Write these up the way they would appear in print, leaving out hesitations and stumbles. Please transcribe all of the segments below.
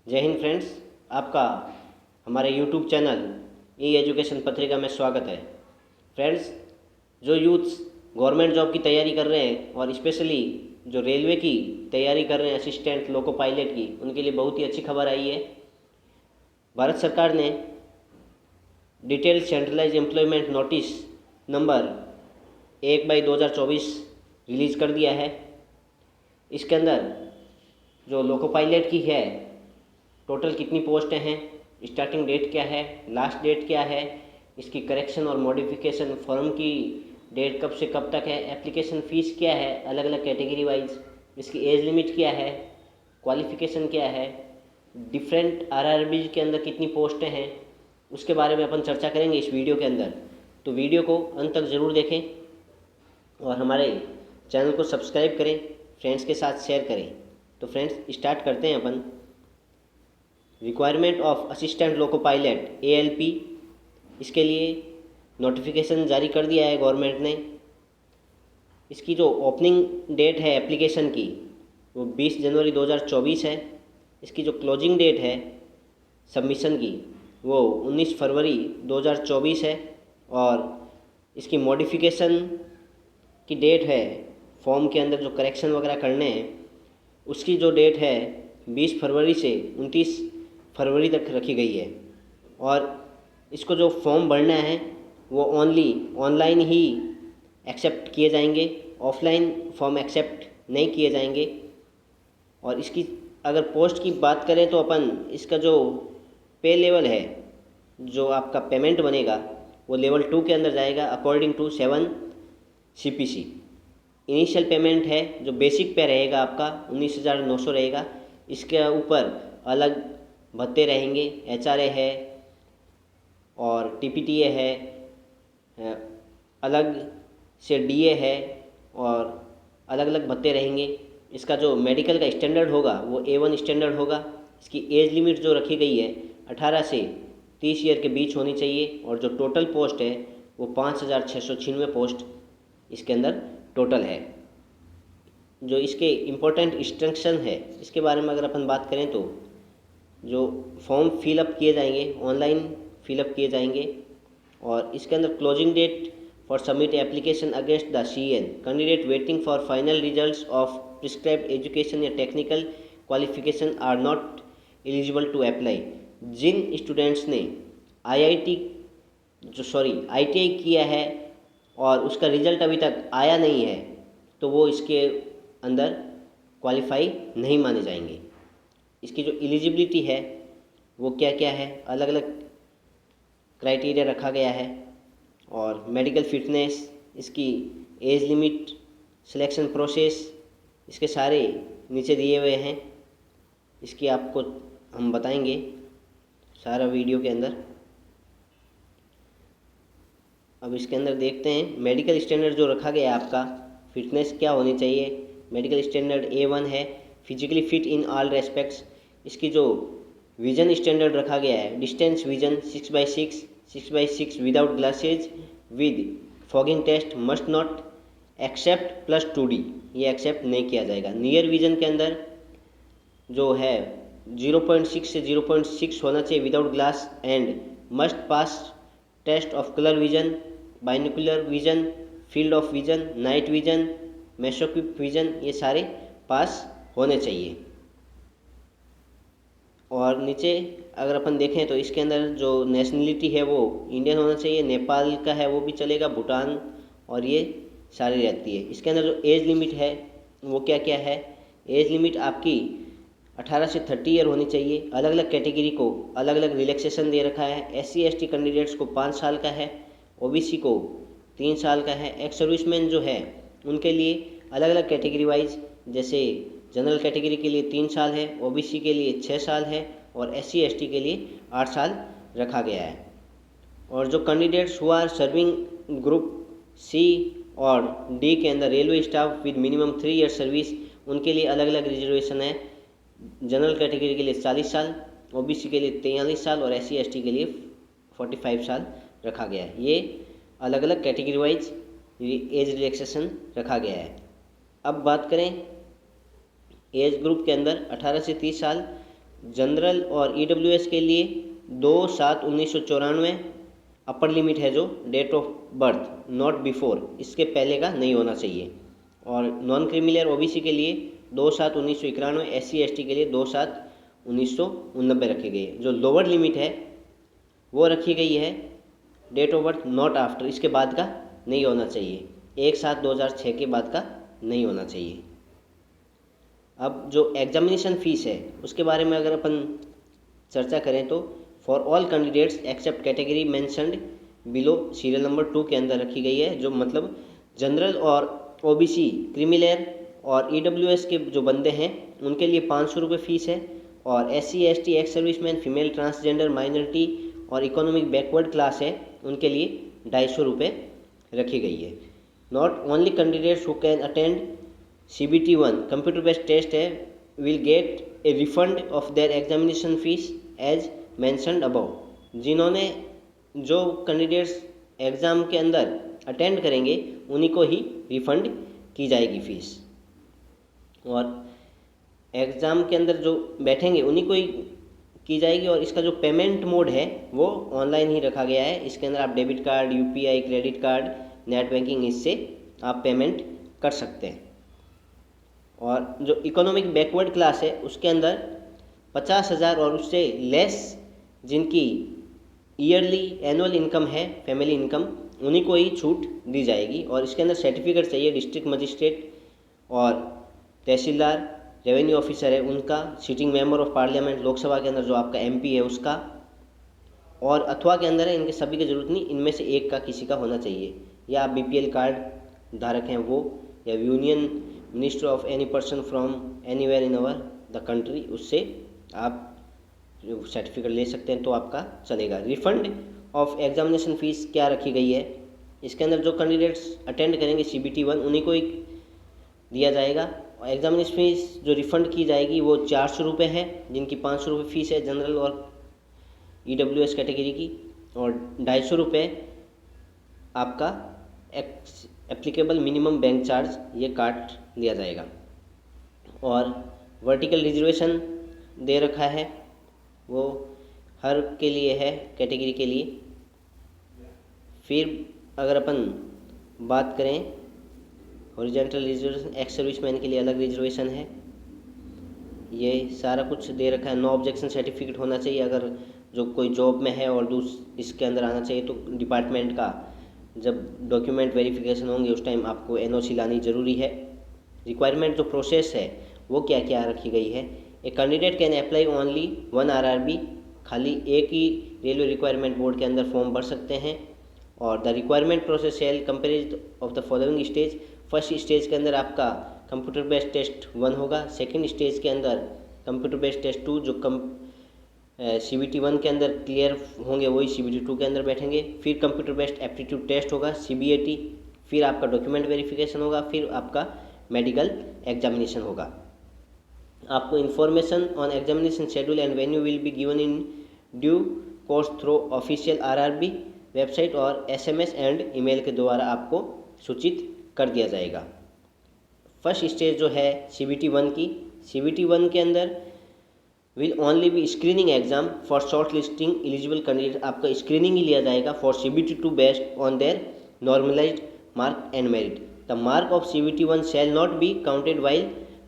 जय हिंद फ्रेंड्स, आपका हमारे यूट्यूब चैनल ई एजुकेशन पत्रिका में स्वागत है। फ्रेंड्स, जो यूथ्स गवर्नमेंट जॉब की तैयारी कर रहे हैं और स्पेशली जो रेलवे की तैयारी कर रहे हैं असिस्टेंट लोको पायलट की, उनके लिए बहुत ही अच्छी खबर आई है। भारत सरकार ने detailed centralised employment notice number 1/2024 release कर दिया है। इसके अंदर जो लोको पायलट की है, टोटल कितनी पोस्टें हैं, स्टार्टिंग डेट क्या है, लास्ट डेट क्या है, इसकी करेक्शन और मॉडिफिकेशन फॉर्म की डेट कब से कब तक है, एप्लीकेशन फ़ीस क्या है अलग अलग कैटेगरी वाइज, इसकी एज लिमिट क्या है, क्वालिफ़िकेशन क्या है, डिफरेंट आरआरबी के अंदर कितनी पोस्टें हैं, उसके बारे में अपन चर्चा करेंगे इस वीडियो के अंदर। तो वीडियो को अंत तक ज़रूर देखें और हमारे चैनल को सब्सक्राइब करें, फ्रेंड्स के साथ शेयर करें। तो फ्रेंड्स, स्टार्ट करते हैं अपन। Requirement of assistant loco pilot ALP, इसके लिए नोटिफिकेशन जारी कर दिया है गवर्नमेंट ने। इसकी जो ओपनिंग डेट है एप्लीकेशन की वो 20 जनवरी 2024 है। इसकी जो क्लोजिंग डेट है सबमिशन की वो 19 फरवरी 2024 है। और इसकी मॉडिफिकेशन की डेट है, फॉर्म के अंदर जो करेक्शन वगैरह करने हैं उसकी जो डेट है 20 फरवरी से 29 फरवरी तक रखी गई है। और इसको जो फॉर्म भरना है वो ओनली ऑनलाइन ही एक्सेप्ट किए जाएंगे, ऑफलाइन फॉर्म एक्सेप्ट नहीं किए जाएंगे। और इसकी अगर पोस्ट की बात करें तो अपन इसका जो पे लेवल है, जो आपका पेमेंट बनेगा वो लेवल 2 के अंदर जाएगा according to 7 CPC। Initial payment है जो बेसिक पे रहेगा आपका 19,900 रहेगा। इसके ऊपर अलग भत्ते रहेंगे, HRA है और TPTA है, अलग से DA है और अलग अलग भत्ते रहेंगे। इसका जो मेडिकल का स्टैंडर्ड होगा वो A1 स्टैंडर्ड होगा। इसकी एज लिमिट जो रखी गई है 18 से 30 ईयर के बीच होनी चाहिए। और जो टोटल पोस्ट है वो 5,696 पोस्ट इसके अंदर टोटल है। जो इसके इम्पोर्टेंट इंस्ट्रक्शन है इसके बारे में अगर अपन बात करें तो जो फॉर्म फिलअप किए जाएंगे ऑनलाइन फिलअप किए जाएंगे। और इसके अंदर closing date for submit application against the CN candidate waiting for final results of prescribed education या technical qualification are not eligible to apply. जिन स्टूडेंट्स ने ITI किया है और उसका रिजल्ट अभी तक आया नहीं है तो वो इसके अंदर क्वालिफाई नहीं माने जाएंगे। इसकी जो एलिजिबिलिटी है वो क्या क्या है, अलग अलग क्राइटेरिया रखा गया है। और मेडिकल फिटनेस, इसकी एज लिमिट, सिलेक्शन प्रोसेस, इसके सारे नीचे दिए हुए हैं। इसकी आपको हम बताएंगे सारा वीडियो के अंदर। अब इसके अंदर देखते हैं मेडिकल स्टैंडर्ड जो रखा गया है आपका, फिटनेस क्या होनी चाहिए। मेडिकल स्टैंडर्ड A1 है, physically fit in all respects. इसकी जो विजन स्टैंडर्ड रखा गया है, distance vision 6x6 without glasses with fogging test must not except +2D, ये एक्सेप्ट नहीं किया जाएगा। नियर विजन के अंदर जो है 0.6 से 0.6 होना चाहिए without glass and must pass test of colour vision, binocular vision, field of vision, night vision, mesopic vision, ये सारे पास होने चाहिए। और नीचे अगर अपन देखें तो इसके अंदर जो नेशनलिटी है वो इंडियन होना चाहिए, नेपाल का है वो भी चलेगा, भूटान, और ये सारी रहती है। इसके अंदर जो एज लिमिट है वो क्या क्या है, एज लिमिट आपकी 18 से 30 ईयर होनी चाहिए। अलग अलग कैटेगरी को अलग अलग रिलैक्सेशन दे रखा है। SC/ST कैंडिडेट्स को 5 साल का है, OBC को 3 साल का है। एक्स सर्विसमैन जो है उनके लिए अलग अलग कैटेगरी वाइज, जैसे जनरल कैटेगरी के लिए 3 साल है, OBC के लिए 6 साल है और SC/ST के लिए 8 साल रखा गया है। और जो candidates who are serving group C और D के अंदर railway staff with minimum 3 year service, उनके लिए अलग अलग रिजर्वेशन है। जनरल कैटेगरी के लिए 40 साल, OBC के लिए 43 साल और SC/ST के लिए 45 साल रखा गया है। ये अलग अलग कैटेगरी वाइज एज रिलैक्सेशन रखा गया है। अब बात करें एज ग्रुप के अंदर 18 से 30 साल जनरल और EWS के लिए 2/7/1994 अपर लिमिट है, जो date of birth not before, इसके पहले का नहीं होना चाहिए। और नॉन क्रिमिलियर OBC के लिए 2/7/1991, SC ST के लिए 2/7/1989 रखी गई है। जो लोअर लिमिट है वो रखी गई है date of birth not after, इसके बाद का नहीं होना चाहिए, 1/7/2006 के बाद का नहीं होना चाहिए। अब जो एग्जामिनेशन फ़ीस है उसके बारे में अगर अपन चर्चा करें तो for all candidates except category mentioned below serial number 2 के अंदर रखी गई है। जो मतलब जनरल और OBC, क्रिमिलियर और EWS के जो बंदे हैं उनके लिए 500 रुपये फ़ीस है, और SC ST, ex serviceman, female, transgender, minority और इकोनॉमिक बैकवर्ड क्लास है उनके लिए 250 रुपये रखी गई है। Not only candidates who can attend CBT1 computer based test है will get a refund of their examination fees as mentioned above. जिन्होंने जो कैंडिडेट्स एग्ज़ाम के अंदर अटेंड करेंगे उन्हीं को ही रिफ़ंड की जाएगी फ़ीस, और एग्ज़ाम के अंदर जो बैठेंगे उन्हीं को ही की जाएगी। और इसका जो पेमेंट मोड है वो ऑनलाइन ही रखा गया है। इसके अंदर आप debit card, UPI, credit card, net banking, इससे आप पेमेंट कर सकते हैं। और जो इकोनॉमिक बैकवर्ड क्लास है उसके अंदर 50,000 और उससे लेस जिनकी ईयरली एनुअल इनकम है, फैमिली इनकम, उन्हीं को ही छूट दी जाएगी। और इसके अंदर सर्टिफिकेट चाहिए डिस्ट्रिक्ट मजिस्ट्रेट और तहसीलदार, रेवेन्यू ऑफिसर है उनका, sitting member of parliament, Lok Sabha के अंदर जो आपका MP है उसका, और अथवा के अंदर है, इनके सभी की ज़रूरत नहीं, इनमें से एक का किसी का होना चाहिए। या आप BPL कार्ड धारक हैं वो, या union minister of any person from anywhere in our the country, उससे आप सर्टिफिकेट ले सकते हैं तो आपका चलेगा। रिफंड ऑफ एग्जामिनेशन फ़ीस क्या रखी गई है, इसके अंदर जो कैंडिडेट्स अटेंड करेंगे CBT1 उन्हीं को ही दिया जाएगा। और एग्जामिनेशन फ़ीस जो रिफ़ंड की जाएगी वो 400 रुपये है, जिनकी 500 रुपये फ़ीस है जनरल और EWS कैटेगरी की, और 250 रुपये आपका एप्लीकेबल मिनिमम बैंक चार्ज ये काट लिया जाएगा। और वर्टिकल रिजर्वेशन दे रखा है, वो हर के लिए है, कैटेगरी के लिए। फिर अगर अपन बात करें हॉरिजॉन्टल रिजर्वेशन, एक्स सर्विसमैन के लिए अलग रिजर्वेशन है, ये सारा कुछ दे रखा है। नो ऑब्जेक्शन सर्टिफिकेट होना चाहिए अगर जो कोई जॉब में है, और इसके अंदर आना चाहिए तो डिपार्टमेंट का जब डॉक्यूमेंट वेरिफिकेशन होंगे उस टाइम आपको NOC लानी ज़रूरी है। रिक्वायरमेंट जो प्रोसेस है वो क्या क्या रखी गई है, a candidate can apply only 1 RRB, खाली एक ही रेलवे रिक्वायरमेंट बोर्ड के अंदर फॉर्म भर सकते हैं। और the requirement process shall comprise of the following stage, first stage के अंदर आपका कंप्यूटर बेस्ड टेस्ट 1 होगा, सेकंड स्टेज के अंदर कंप्यूटर बेस्ड टेस्ट 2, जो CBT1 के अंदर क्लियर होंगे वही CBT2 के अंदर बैठेंगे। फिर कंप्यूटर बेस्ड एप्टीट्यूड टेस्ट होगा CBAT, फिर आपका डॉक्यूमेंट वेरिफिकेशन होगा, फिर आपका मेडिकल एग्जामिनेशन होगा। आपको information on examination schedule and venue will be given in due course through official RRB website, और SMS एंड ईमेल के द्वारा आपको सूचित कर दिया जाएगा। फर्स्ट स्टेज जो है CBT1 की, CBT1 के अंदर will only be screening exam for shortlisting eligible candidate, आपका स्क्रीनिंग ही लिया जाएगा for CBT2 based on their normalised mark and merit. The mark of CBT1 shall not be counted while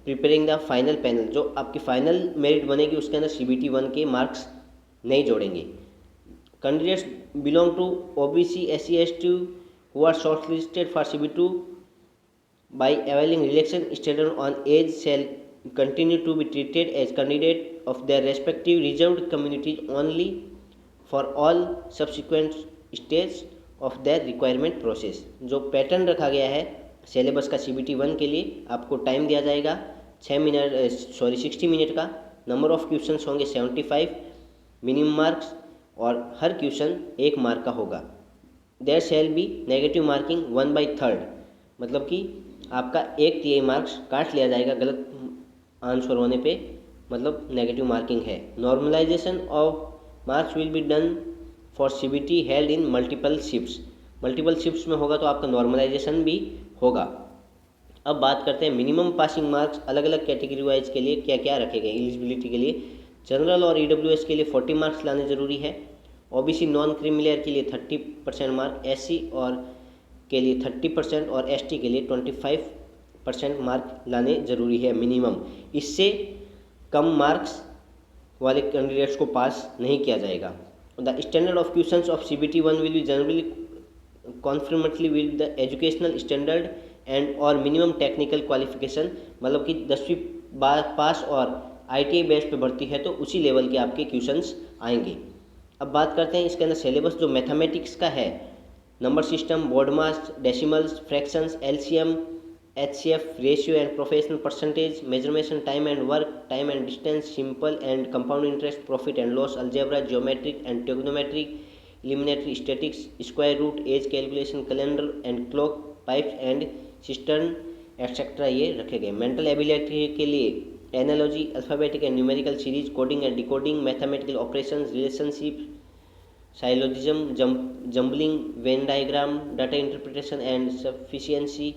preparing the final panel, जो आपकी final merit बनेगी उसके अंदर CBT1 के मार्क्स नहीं जोड़ेंगे। Candidates belong to OBC, SC ST who are shortlisted for CBT2 by availing election status on age shall continue to be treated as candidate of their respective reserved communities only for all subsequent stages of their requirement process। जो pattern रखा गया है syllabus का CBT1 के लिए, आपको time दिया जाएगा 60 मिनट का, नंबर ऑफ क्वेश्चंस होंगे 75, मिनिमम मार्क्स, और हर क्वेश्चन 1 मार्क का होगा। There shall be negative marking 1/3, मतलब कि आपका 1/3 मार्क्स काट लिया जाएगा गलत आंसर होने पे, मतलब नेगेटिव मार्किंग है। Normalisation of marks will be done for CBT held in multiple shifts, multiple shifts में होगा तो आपका नॉर्मलाइजेशन भी होगा। अब बात करते हैं मिनिमम पासिंग मार्क्स अलग अलग कैटेगरी वाइज के लिए क्या क्या रखे गए। एलिजिबिलिटी के लिए जनरल और EWS के लिए 40 मार्क्स लाने ज़रूरी है। OBC नॉन क्रीमिलियर के लिए 30% मार्क, SC और के लिए 30% और ST के लिए 25% मार्क लाने ज़रूरी है मिनिमम। इससे कम मार्क्स वाले कैंडिडेट्स को पास नहीं किया जाएगा। The standard of questions of CBT 1 will be generally conformably with the educational standard and और मिनिमम टेक्निकल क्वालिफिकेशन, मतलब कि 10वीं पास और ITI बेस पे भर्ती है तो उसी लेवल के आपके क्वेश्चंस आएंगे। अब बात करते हैं इसके अंदर सिलेबस जो मैथमेटिक्स का है, number system, BODMAS, decimals, fractions, LCM, HCF, ratio and professional percentage, measurement, time and work, time and distance, simple and compound interest, profit and loss, algebra, geometric and trigonometric, elementary, statics, square root, age calculation, calendar and clock, pipes and cistern et cetera ये रखे गए। Mental ability के लिए analogy, alphabetic and numerical series, coding and decoding, mathematical operations, relationship, syllogism, jumbling, Venn diagram, data interpretation and sufficiency,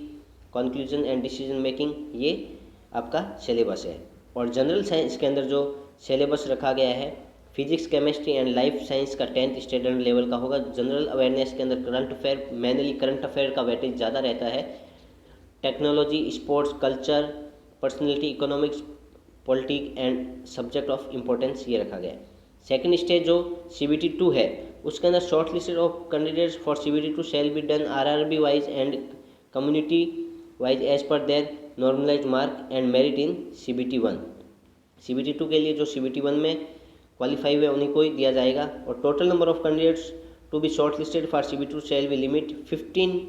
conclusion and decision making, ये आपका syllabus है। और general science के अंदर जो सिलेबस रखा गया है, physics, chemistry and life science का 10th स्टैंडर्ड लेवल का होगा। जनरल अवेयरनेस के अंदर current affair, mainly current affair का वेटेज ज़्यादा रहता है। Technology, sports, culture, personality, economics, politic and subject of importance ये रखा गया है। सेकेंड स्टेज जो CBT 2 है उसके अंदर shortlisted of candidates for CBT 2 shall be done RRB wise and community wise as per their normalise mark and merit in CBT 1। CBT 2 के लिए जो CBT 1 में क्वालिफाई हुए उन्हीं को ही दिया जाएगा। और total number of candidates to be shortlisted for CBT 2 shall be limit 15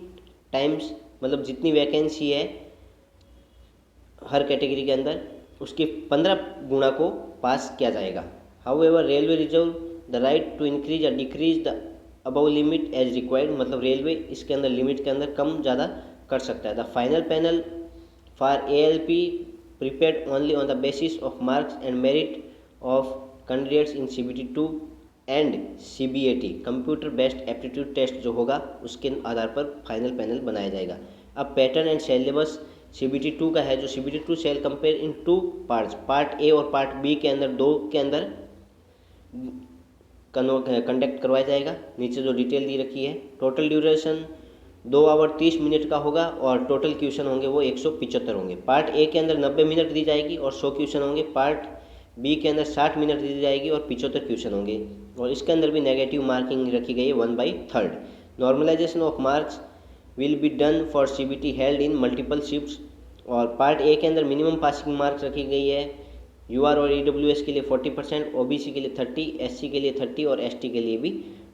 times, मतलब जितनी वैकेंसी है हर कैटेगरी के अंदर उसके 15 गुना को पास किया जाएगा। However railway reserve the right to increase और decrease the above limit as required, मतलब रेलवे इसके अंदर लिमिट के अंदर कम ज़्यादा कर सकता है। The final panel for ALP prepared only on the basis of marks and merit of candidates in CBT 2 and CBAT computer based aptitude test जो होगा उसके आधार पर फाइनल पैनल बनाया जाएगा। अब पैटर्न एंड सिलेबस CBT 2 का है जो CBT 2 शैल compare in 2 parts, part A और पार्ट B के अंदर 2 के अंदर कंडक्ट करवाया जाएगा। नीचे जो डिटेल दी रखी है, टोटल ड्यूरेशन 2 आवर 30 मिनट का होगा और टोटल क्वेश्चन होंगे वो 175 होंगे। पार्ट A के अंदर 90 मिनट दी जाएगी और 100 क्वेश्चन होंगे। पार्ट B के अंदर 60 मिनट दी जाएगी और 75 क्वेश्चन होंगे। और इसके अंदर भी नेगेटिव मार्किंग रखी गई है 1/3। Normalisation of marks will be done for CBT held in multiple shifts. और पार्ट A के अंदर मिनिमम पासिंग मार्क्स रखी गई है UR और EWS के लिए 40%, OBC के लिए 30, SC के लिए 30 और ST के लिए भी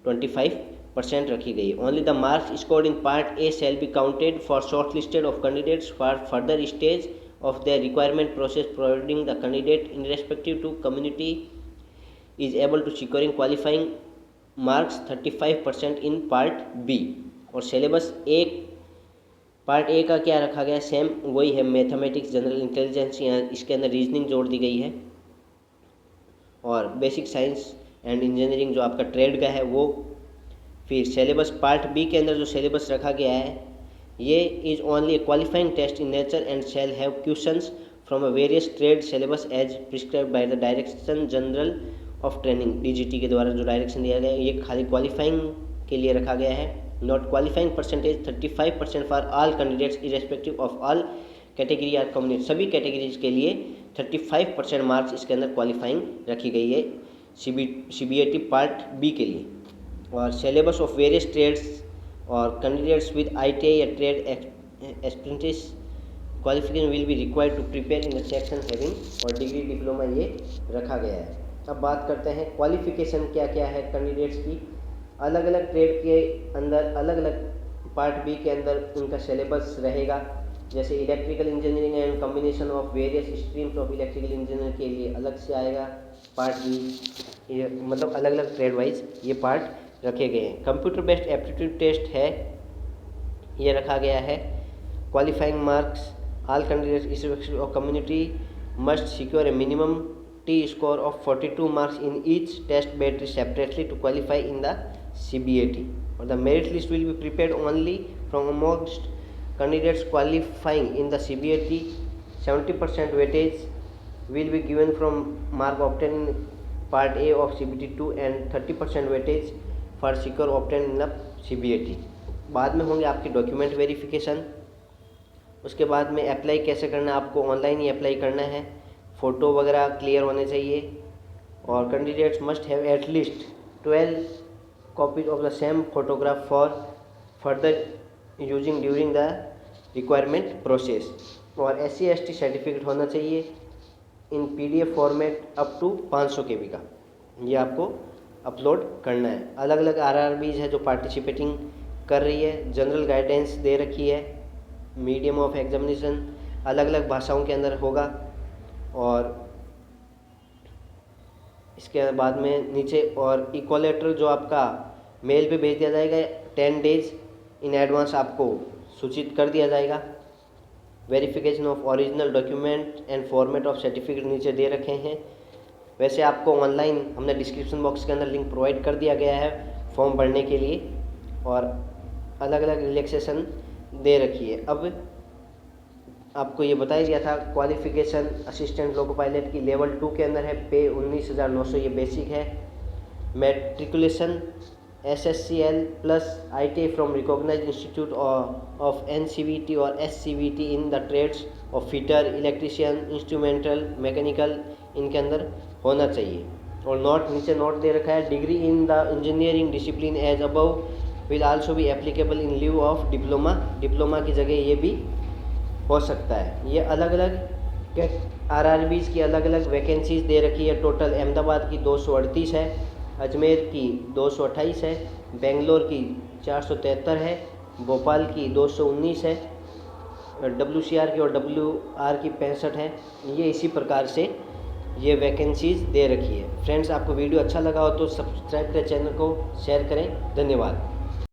25% रखी गई है। Only the marks scored in part A shall be counted for short listed of candidates for further stage of their requirement process, providing the candidate irrespective to community is able to securing qualifying marks 35% in part B। और syllabus एक part A का क्या रखा गया, same वही है, mathematics, general intelligence, यहाँ इसके अंदर रीजनिंग जोड़ दी गई है। और बेसिक साइंस एंड इंजीनियरिंग जो आपका ट्रेड का है वो। फिर सिलेबस पार्ट B के अंदर जो सिलेबस रखा गया है ये is only a qualifying test in nature and shall have questions from a various trade syllabus as prescribed by the direction general of training, DGT के द्वारा जो डायरेक्शन दिया गया है ये खाली क्वालिफाइंग के लिए रखा गया है। Not qualifying percentage 35% for all candidates irrespective of all category और कम्युनिटी, सभी कैटेगरीज के लिए 35% मार्क्स इसके अंदर क्वालिफाइंग रखी गई है CBAT पार्ट B के लिए। और सिलेबस ऑफ वेरियस ट्रेड्स और कैंडिडेट्स विद ITI या trade apprentice qualification will be required to prepare in the section having और डिग्री डिप्लोमा ये रखा गया है। अब बात करते हैं क्वालिफिकेशन क्या क्या है कैंडिडेट्स की। अलग अलग ट्रेड के अंदर अलग अलग पार्ट B के अंदर उनका सिलेबस रहेगा। जैसे electrical engineering and combination of various streams of electrical engineer के लिए अलग से आएगा पार्ट B, ये मतलब अलग अलग ट्रेड वाइज ये पार्ट रखे गए हैं। कंप्यूटर बेस्ड एप्टीट्यूड टेस्ट है ये रखा गया है। Qualifying marks all candidates of community must secure A minimum T score of 42 marks in each test battery separately to qualify in the CBAT। or the merit list will be prepared only from amongst candidates qualifying in the CBAT। 70% weightage will be given from mark obtained in part A of CBT 2 and 30% weightage for secure obtain in the CBAT। बाद में होंगे आपकी document verification. उसके बाद में apply कैसे करना है, आपको ऑनलाइन ही अप्लाई करना है, फ़ोटो वगैरह क्लियर होने चाहिए और candidates must have at least 12 copies of the same photograph for further using during the requirement process. और SC/ST सर्टिफिकेट होना चाहिए in PDF format up to 500 KB का, ये आपको अपलोड करना है। अलग अलग RRBs है जो पार्टिसिपेटिंग कर रही है, जनरल गाइडेंस दे रखी है, मीडियम ऑफ एग्जामिनेशन अलग अलग भाषाओं के अंदर होगा। और इसके बाद में नीचे और इक्वलेटर जो आपका मेल पे भेज दिया जाएगा, 10 डेज इन एडवांस आपको सूचित कर दिया जाएगा। Verification of original document and format of certificate नीचे दे रखे हैं। वैसे आपको ऑनलाइन हमने डिस्क्रिप्शन बॉक्स के अंदर लिंक प्रोवाइड कर दिया गया है फॉर्म भरने के लिए, और अलग अलग रिलैक्सेशन दे रखी है। अब आपको ये बताया गया था क्वालिफ़िकेशन असिस्टेंट लोको पायलट की लेवल 2 के अंदर है, पे 19,900 ये बेसिक है। Matriculation SSCL plus ITI from recognised institute of NCVT और SCVT in the trades of fitter, electrician, instrumental, mechanical इनके अंदर होना चाहिए। और नोट नीचे नोट दे रखा है, degree in the engineering discipline as above will also be applicable in lieu of diploma. Diploma की जगह ये भी हो सकता है। ये अलग अलग RRBs की अलग अलग वैकेंसीज दे रखी है। टोटल अहमदाबाद की 238 है, अजमेर की 228 है, बेंगलोर की 473 है, भोपाल की 219 है, WCR की और WR की 65 है। ये इसी प्रकार से ये वैकेंसीज दे रखी है। फ्रेंड्स, आपको वीडियो अच्छा लगा हो तो सब्सक्राइब करें चैनल को, शेयर करें। धन्यवाद।